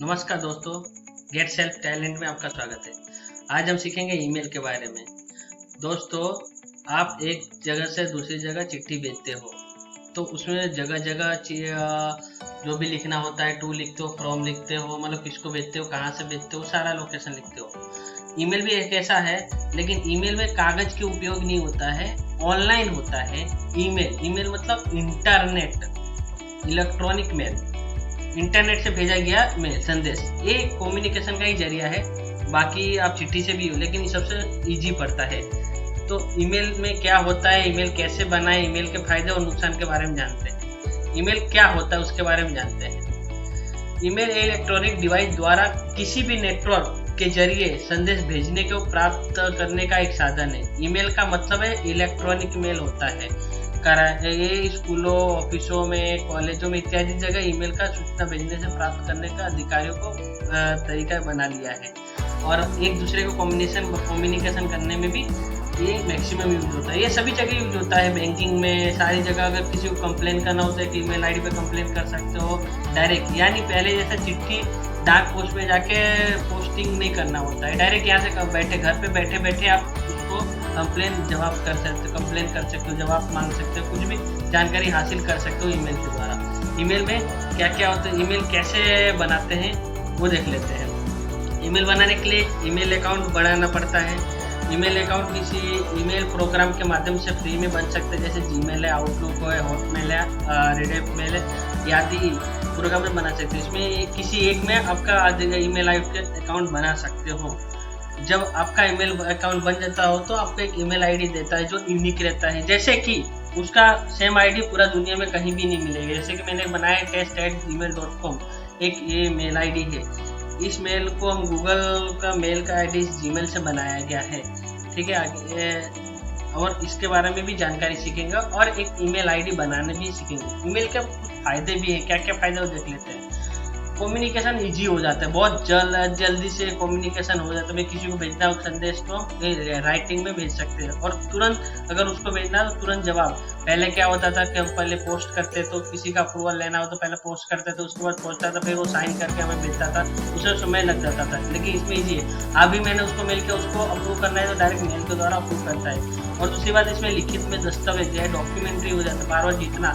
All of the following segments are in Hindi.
नमस्कार दोस्तों, गेट सेल्फ टैलेंट में आपका स्वागत है। आज हम सीखेंगे ईमेल के बारे में। दोस्तों, आप एक जगह से दूसरी जगह चिट्ठी भेजते हो, तो उसमें जगह जगह जो भी लिखना होता है, टू लिखते हो, फ्रॉम लिखते हो, मतलब किसको भेजते हो, कहाँ से भेजते हो, सारा लोकेशन लिखते हो। ईमेल भी एक ऐसा है, लेकिन ईमेल में कागज के उपयोग नहीं होता है, ऑनलाइन होता है। ईमेल मतलब इंटरनेट, इलेक्ट्रॉनिक मेल, इंटरनेट से भेजा गया मेल संदेश। ये कम्युनिकेशन का ही जरिया है। बाकी आप चिट्ठी से भी हो, लेकिन ये सबसे इजी पड़ता है। तो ईमेल में क्या होता है, ईमेल कैसे बनाए, ईमेल के फायदे और नुकसान के बारे में जानते हैं। ईमेल क्या होता है उसके बारे में जानते हैं। ईमेल इलेक्ट्रॉनिक डिवाइस द्वारा किसी भी नेटवर्क के जरिए संदेश भेजने को प्राप्त करने का एक साधन है। ईमेल का मतलब है इलेक्ट्रॉनिक मेल होता है। ये स्कूलों, ऑफिसों में, कॉलेजों में इत्यादि जगह ईमेल का सूचना भेजने से प्राप्त करने का अधिकारियों को तरीका बना लिया है। और एक दूसरे को कम्युनिकेशन करने में भी ये मैक्सिमम यूज होता है। ये सभी जगह यूज होता है, बैंकिंग में, सारी जगह। अगर किसी को कंप्लेन करना होता है कि ईमेल आईडी पे कंप्लेन कर सकते हो डायरेक्ट, यानी पहले जैसा चिट्ठी डाक पोस्ट में जाके पोस्टिंग नहीं करना होता है। डायरेक्ट यहाँ से बैठे, घर पे बैठे बैठे आप उसको कंप्लेन जवाब कर सकते हो, कंप्लेन कर सकते हो, जवाब मांग सकते हो, कुछ भी जानकारी हासिल कर सकते हो ईमेल के द्वारा। ईमेल में क्या क्या होता है, ईमेल कैसे बनाते हैं वो देख लेते हैं। ईमेल बनाने के लिए ईमेल अकाउंट बनाना पड़ता है। ईमेल अकाउंट किसी ईमेल प्रोग्राम के माध्यम से फ्री में बन सकते हैं, जैसे जीमेल है, आउटलुक है, हॉटमेल है, रेडिफ मेल है, आदि प्रोग्राम में बना सकते हैं। इसमें किसी एक में आपका ईमेल अकाउंट बना सकते हो। जब आपका ईमेल अकाउंट बन जाता हो तो आपको एक ईमेल आईडी देता है जो यूनिक रहता है, जैसे कि उसका सेम आईडी पूरा दुनिया में कहीं भी नहीं मिलेगा। जैसे कि मैंने बनाया test@gmail.com, एक ये मेल आईडी है। इस मेल को हम गूगल का मेल का आईडी जीमेल से बनाया गया है। ठीक है, आगे और इसके बारे में भी जानकारी सीखेंगे और एक ईमेल आईडी बनाने भी सीखेंगे। ईमेल के कुछ फायदे भी हैं, क्या क्या फायदे वो देख लेते हैं। कम्युनिकेशन इजी हो जाता है, बहुत जल्दी से कम्युनिकेशन हो जाता है। मैं किसी को भेजना हो संदेश तो राइटिंग में भेज सकते हैं, और तुरंत अगर उसको भेजना है तो तुरंत जवाब। पहले क्या होता था कि हम पहले पोस्ट करते, तो किसी का अप्रूवल लेना हो तो पहले पोस्ट करते थे, उसके बाद पहुंचता था, फिर वो साइन करके हमें भेजता था, उसमें समय लग जाता था। लेकिन इसमें ईजी है। अभी मैंने उसको मेल किया, उसको अप्रूव करना है तो डायरेक्ट मेल के द्वारा अप्रूव करता है। और दूसरी बात, इसमें लिखित में दस्तावेज या डॉक्यूमेंट्री हो जाता है। बार बार जितना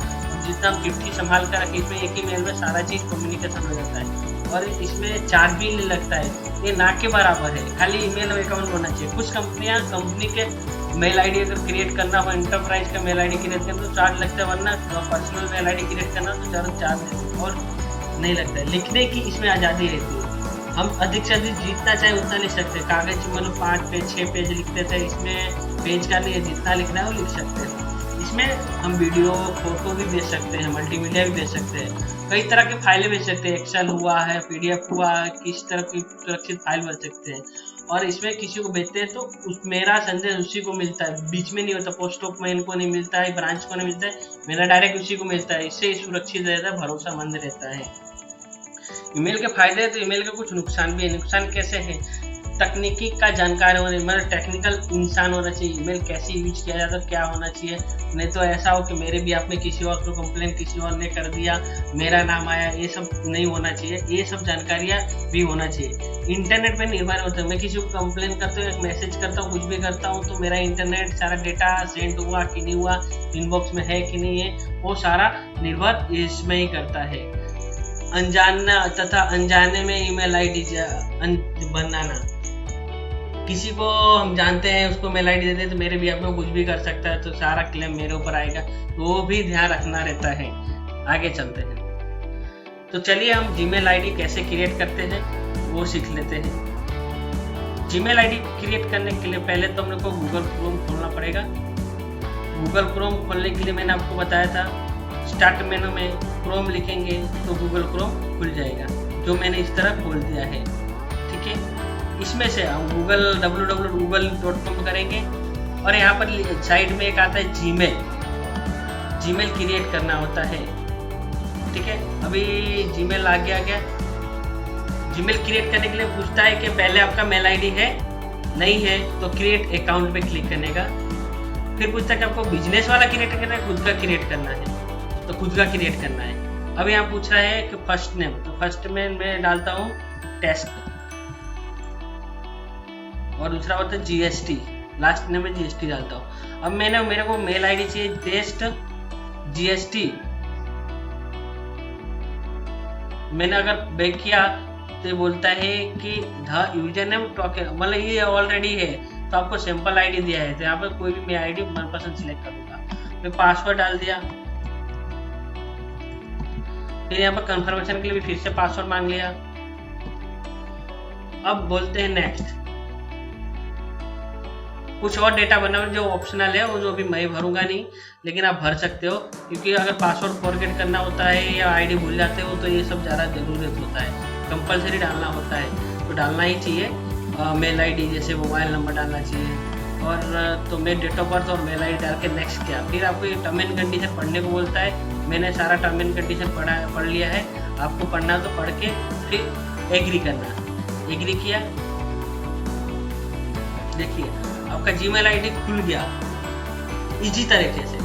हम चिट्ठी संभाल कर रखें, इसमें एक ही मेल में सारा चीज कम्युनिकेशन हो जाता है। और इसमें चार्ज भी नहीं लगता है, ये ना के बराबर है। खाली ईमेल अकाउंट होना चाहिए। कुछ कंपनी के मेल आईडी अगर क्रिएट करना हो, एंटरप्राइज का मेल आईडी क्रिएट करना तो चार्ज लगता है, वरना पर्सनल मेल आईडी क्रिएट करना तो ज़्यादा चार्ज और नहीं लगता है। लिखने की इसमें आज़ादी रहती है। हम अधिक से अधिक जितना चाहे उतना लिख सकते हैं। कागज मतलब 5 पेज 6 पेज लिखते थे, इसमें पेज का नहीं है, जितना लिखना है वो लिख सकते हैं। इसमें हम वीडियो, फोटो भी भेज सकते हैं, मल्टीमीडिया भी भेज सकते हैं, कई तरह के फाइलें भेज सकते हैं। एक्सेल हुआ है, पीडीएफ हुआ है, किस तरह की सुरक्षित फाइल भर सकते हैं। और इसमें किसी को भेजते हैं तो मेरा संदेश उसी को मिलता है, बीच में नहीं होता। पोस्ट ऑफ मैन को नहीं मिलता है, ब्रांच को नहीं मिलता है, मेरा डायरेक्ट उसी को मिलता है। इससे सुरक्षित रहता है, भरोसामंद रहता है। ईमेल के फायदे हैं तो ईमेल के कुछ नुकसान भी है। नुकसान कैसे है? तकनीकी का जानकार होने, मतलब टेक्निकल इंसान होना चाहिए। ईमेल कैसे यूज किया जाता है, क्या होना चाहिए। नहीं तो ऐसा हो कि मेरे भी आपने किसी और को कंप्लेन किसी और ने कर दिया, मेरा नाम आया, ये सब नहीं होना चाहिए। ये सब जानकारियाँ भी होना चाहिए। इंटरनेट पे निर्भर होता है। मैं किसी को कंप्लेन करता हूँ, एक मैसेज करता हूँ, कुछ भी करता हूँ, तो मेरा इंटरनेट सारा डेटा सेंड हुआ कि नहीं हुआ, इनबॉक्स में है कि नहीं है, वो सारा निर्भर इसमें ही करता है। अनजाना तथा अनजाने में ईमेल आईडी बनाना। किसी को हम जानते हैं, उसको मेल आईडी देते हैं तो मेरे भी आप में कुछ भी कर सकता है, तो सारा क्लेम मेरे ऊपर आएगा। तो वो भी ध्यान रखना रहता है। आगे चलते हैं। तो चलिए हम जीमेल आईडी कैसे क्रिएट करते हैं वो सीख लेते हैं। जीमेल आईडी क्रिएट करने के लिए पहले तो हमने को गूगल क्रोम खोलना पड़ेगा। गूगल क्रोम खोलने के लिए मैंने आपको बताया था, स्टार्ट मेनू में क्रोम लिखेंगे तो गूगल क्रोम खुल जाएगा, जो मैंने इस तरह खोल दिया है। ठीक है, इसमें से हम www.google.com करेंगे और यहाँ पर साइड में एक आता है जीमेल क्रिएट करना होता है। ठीक है, अभी जीमेल आ गया। जीमेल क्रिएट करने के लिए पूछता है कि पहले आपका मेल आईडी है, नहीं है तो क्रिएट अकाउंट पे क्लिक करने का। फिर पूछता है कि आपको बिजनेस वाला क्रिएट करना है, खुद का क्रिएट करना है, तो खुद का क्रिएट करना है। अब यहाँ पूछ रहा है कि फर्स्ट नेम, तो फर्स्ट में मैं डालता हूँ टेस्ट, और दूसरा होता है GST, लास्ट नेम में GST डालता हूँ। अब मेरे को मेल आईडी चाहिए टेस्ट GST। मैंने अगर बैक किया तो ये बोलता है कि द यूजर नेम टोकन, मतलब ये ऑलरेडी है, तो आपको सिंपल आईडी दिया है, तो यहाँ पर कोई भी मैं आईडी मनपसंद सिलेक्ट करूंगा। मैं पासवर्ड डाल दिया, फिर यहाँ पर कंफर्मेशन के लिए भी फिर से पासवर्ड मांग लिया। अब बोलते हैं नेक्स्ट। कुछ और डेटा बना जो ऑप्शनल है, वो जो भी मैं भरूंगा नहीं, लेकिन आप भर सकते हो, क्योंकि अगर पासवर्ड फॉरगेट करना होता है या आईडी भूल जाते हो तो ये सब ज़्यादा जरूरत होता है, कंपलसरी डालना होता है, तो डालना ही चाहिए। मेल आईडी जैसे मोबाइल नंबर डालना चाहिए, और तो मैं डेट ऑफ बर्थ और मेल आईडी डाल के नेक्स्ट किया। फिर आपको ये टर्म एंड कंडीशन पढ़ने को बोलता है, मैंने सारा टर्म एंड कंडीशन पढ़ लिया है, आपको पढ़ना तो पढ़ के फिर एग्री करना। एग्री किया, देखिए आपका जीमेल आईडी खुल गया इजी तरीके से।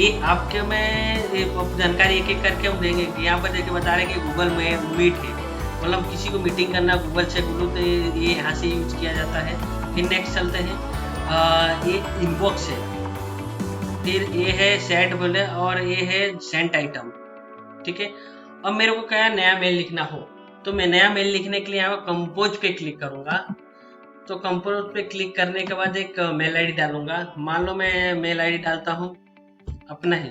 ये आपके में जानकारी एक एक करके हम देंगे। यहाँ पर देखिए बता रहे हैं कि गूगल में मीट है, मतलब किसी को मीटिंग करना गूगल से बोलो तो ये यहाँ से यूज किया जाता है। फिर नेक्स्ट चलते हैं, ये इनबॉक्स है, फिर ये है सेट बोले, और ये है सेंट आइटम, ठीक है। अब मेरे को क्या नया मेल लिखना हो, तो मैं नया मेल लिखने के लिए यहाँ पर कंपोज पे क्लिक करूंगा। तो कंपोज पे क्लिक करने के बाद एक मेल आईडी डालूंगा। मान लो मैं मेल आईडी डालता हूँ अपना ही,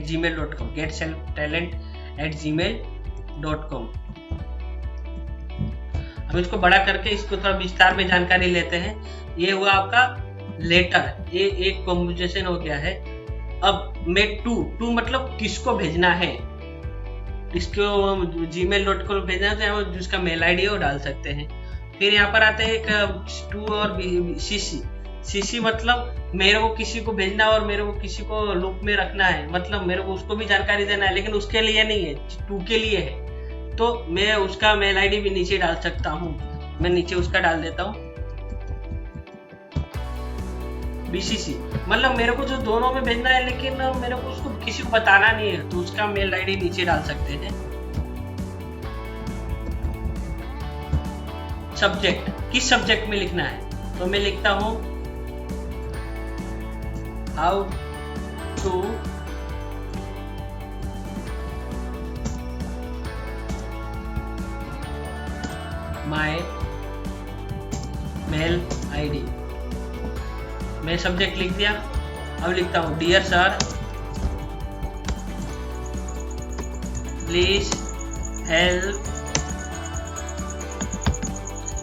@gmail.com, getselftalent@gmail.com। अब इसको बड़ा करके इसको थोड़ा विस्तार में जानकारी लेते हैं। ये हुआ आपका लेटर, ये एक कॉम्बिनेशन हो गया है। अब मैं टू मतलब किसको भेजना है, इसको gmail.com भेजना है, तो यहाँ जिसका मेल आईडी है वो डाल सकते हैं। फिर यहाँ पर आते हैं एक टू और CC मतलब मेरे को किसी को भेजना और मेरे को किसी को लूप में रखना है, मतलब मेरे को उसको भी जानकारी देना है, लेकिन उसके लिए नहीं है, टू के लिए है। तो मैं उसका मेल आईडी भी नीचे डाल सकता हूँ, मैं नीचे उसका डाल देता हूँ BCC, मतलब मेरे को जो दोनों में भेजना है, लेकिन मेरे को उसको किसी को बताना नहीं है, तो उसका मेल आईडी नीचे डाल सकते हैं। सब्जेक्ट, किस सब्जेक्ट में लिखना है, तो मैं लिखता हूं how to my mail ID, मैं सब्जेक्ट लिख दिया। अब लिखता हूँ डियर सर प्लीज हेल्प।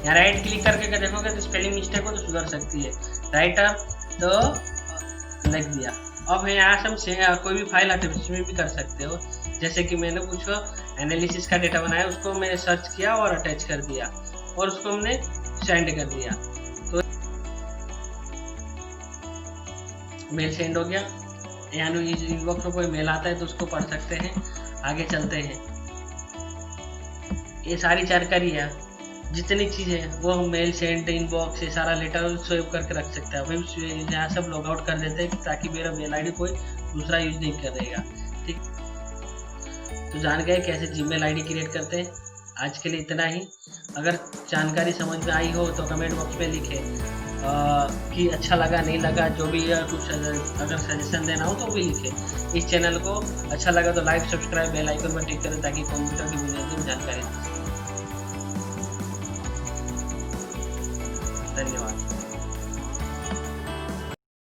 यहाँ राइट क्लिक करके अगर देखोगे तो स्पेलिंग मिस्टेक हो तो सुधर सकती है। राइटर तो लिख दिया। अब यहाँ से हम कोई भी फाइल अटैच में भी कर सकते हो, जैसे कि मैंने कुछ एनालिसिस का डेटा बनाया, उसको मैंने सर्च किया और अटैच कर दिया, और उसको हमने सेंड कर दिया, तो मेल सेंड हो गया। यानी इनबॉक्स में कोई मेल आता है तो उसको पढ़ सकते हैं। आगे चलते हैं, ये सारी जानकारी है, जितनी चीज़ें वो हम मेल सेंड इनबॉक्स ये सारा लेटर सेव करके रख सकते हैं। अभी यहाँ सब लॉग आउट कर देते हैं ताकि मेरा मेल आईडी कोई दूसरा यूज नहीं करेगा। ठीक, तो जान गए कैसे जीमेल आईडी क्रिएट करते हैं। आज के लिए इतना ही। अगर जानकारी समझ में आई हो तो कमेंट बॉक्स में लिखें कि अच्छा लगा नहीं लगा, जो भी कुछ अगर सजेशन देना हो तो भी लिखें। इस चैनल को अच्छा लगा तो लाइक सब्सक्राइब बेल आइकन पर टिक करें ताकि कंप्यूटर की बुनियादी जानकारी। धन्यवाद।